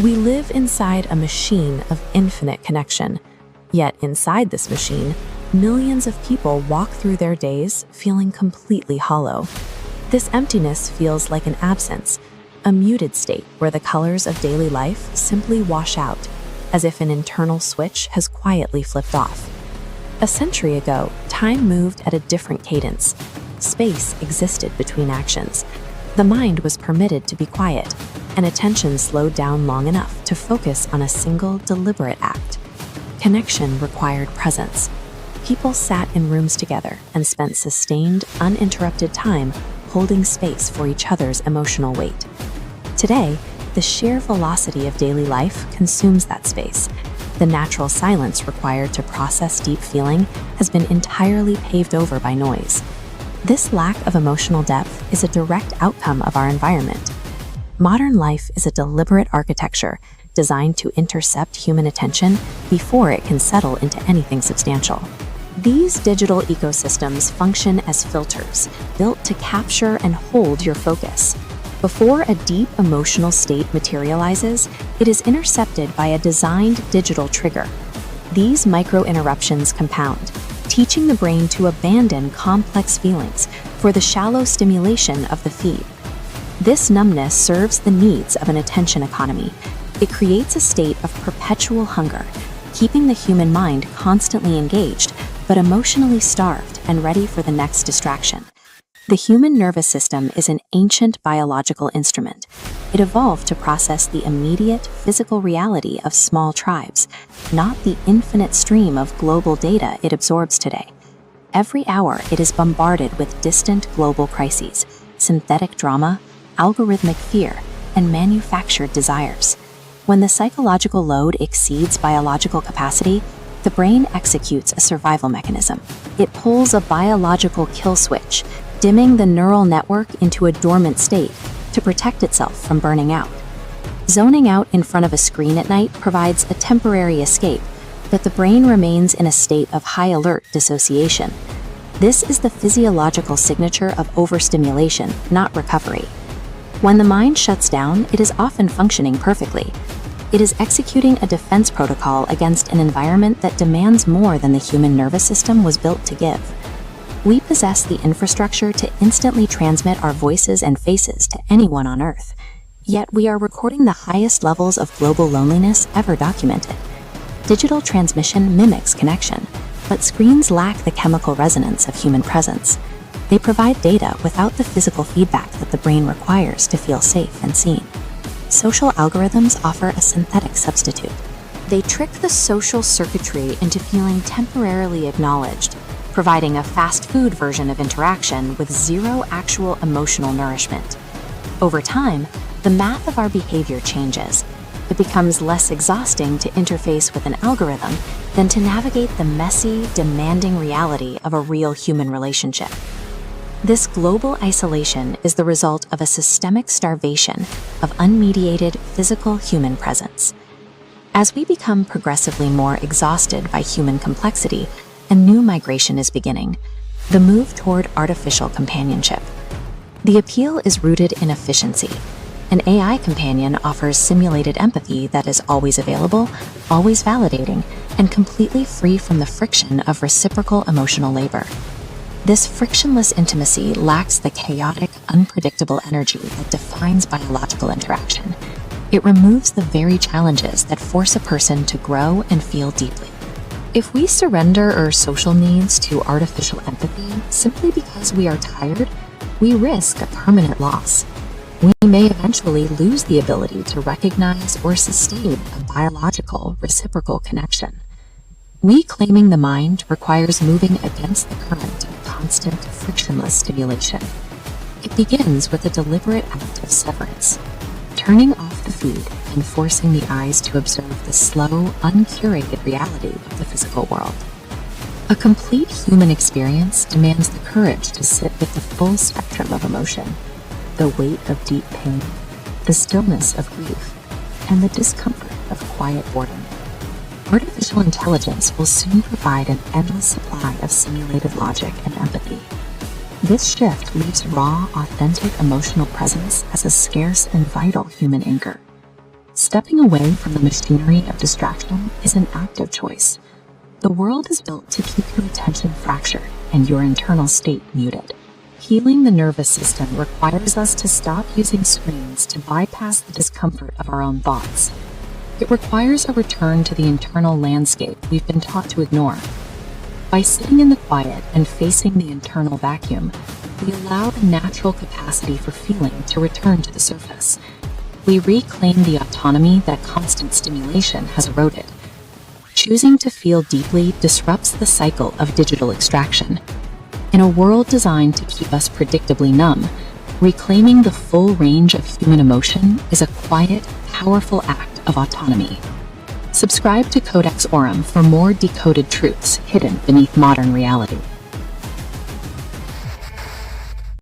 We live inside a machine of infinite connection, yet inside this machine, millions of people walk through their days feeling completely hollow. This emptiness feels like an absence, a muted state where the colors of daily life simply wash out, as if an internal switch has quietly flipped off. A century ago, time moved at a different cadence. Space existed between actions. The mind was permitted to be quiet, and attention slowed down long enough to focus on a single deliberate act. Connection required presence. People sat in rooms together and spent sustained, uninterrupted time holding space for each other's emotional weight. Today, the sheer velocity of daily life consumes that space. The natural silence required to process deep feeling has been entirely paved over by noise. This lack of emotional depth is a direct outcome of our environment. Modern life is a deliberate architecture designed to intercept human attention before it can settle into anything substantial. These digital ecosystems function as filters, built to capture and hold your focus. Before a deep emotional state materializes, it is intercepted by a designed digital trigger. These micro-interruptions compound, teaching the brain to abandon complex feelings for the shallow stimulation of the feed. This numbness serves the needs of an attention economy. It creates a state of perpetual hunger, keeping the human mind constantly engaged, but emotionally starved and ready for the next distraction. The human nervous system is an ancient biological instrument. It evolved to process the immediate physical reality of small tribes, not the infinite stream of global data it absorbs today. Every hour, it is bombarded with distant global crises, synthetic drama, algorithmic fear, and manufactured desires. When the psychological load exceeds biological capacity, the brain executes a survival mechanism. It pulls a biological kill switch, dimming the neural network into a dormant state to protect itself from burning out. Zoning out in front of a screen at night provides a temporary escape, but the brain remains in a state of high-alert dissociation. This is the physiological signature of overstimulation, not recovery. When the mind shuts down, it is often functioning perfectly. It is executing a defense protocol against an environment that demands more than the human nervous system was built to give. We possess the infrastructure to instantly transmit our voices and faces to anyone on Earth. Yet we are recording the highest levels of global loneliness ever documented. Digital transmission mimics connection, but screens lack the chemical resonance of human presence. They provide data without the physical feedback that the brain requires to feel safe and seen. Social algorithms offer a synthetic substitute. They trick the social circuitry into feeling temporarily acknowledged, providing a fast food version of interaction with zero actual emotional nourishment. Over time, the math of our behavior changes. It becomes less exhausting to interface with an algorithm than to navigate the messy, demanding reality of a real human relationship. This global isolation is the result of a systemic starvation of unmediated physical human presence. As we become progressively more exhausted by human complexity, a new migration is beginning, the move toward artificial companionship. The appeal is rooted in efficiency. An AI companion offers simulated empathy that is always available, always validating, and completely free from the friction of reciprocal emotional labor. This frictionless intimacy lacks the chaotic, unpredictable energy that defines biological interaction. It removes the very challenges that force a person to grow and feel deeply. If we surrender our social needs to artificial empathy simply because we are tired, we risk a permanent loss. We may eventually lose the ability to recognize or sustain a biological, reciprocal connection. Reclaiming the mind requires moving against the current of constant, frictionless stimulation. It begins with a deliberate act of severance, turning off the feed and forcing the eyes to observe the slow, uncurated reality of the physical world. A complete human experience demands the courage to sit with the full spectrum of emotion, the weight of deep pain, the stillness of grief, and the discomfort of quiet boredom. Artificial intelligence will soon provide an endless supply of simulated logic and empathy. This shift leaves raw, authentic emotional presence as a scarce and vital human anchor. Stepping away from the machinery of distraction is an active choice. The world is built to keep your attention fractured and your internal state muted. Healing the nervous system requires us to stop using screens to bypass the discomfort of our own thoughts. It requires a return to the internal landscape we've been taught to ignore. By sitting in the quiet and facing the internal vacuum, we allow the natural capacity for feeling to return to the surface. We reclaim the autonomy that constant stimulation has eroded. Choosing to feel deeply disrupts the cycle of digital extraction. In a world designed to keep us predictably numb, reclaiming the full range of human emotion is a quiet, powerful act of autonomy. Subscribe to Codex Aurum for more decoded truths hidden beneath modern reality.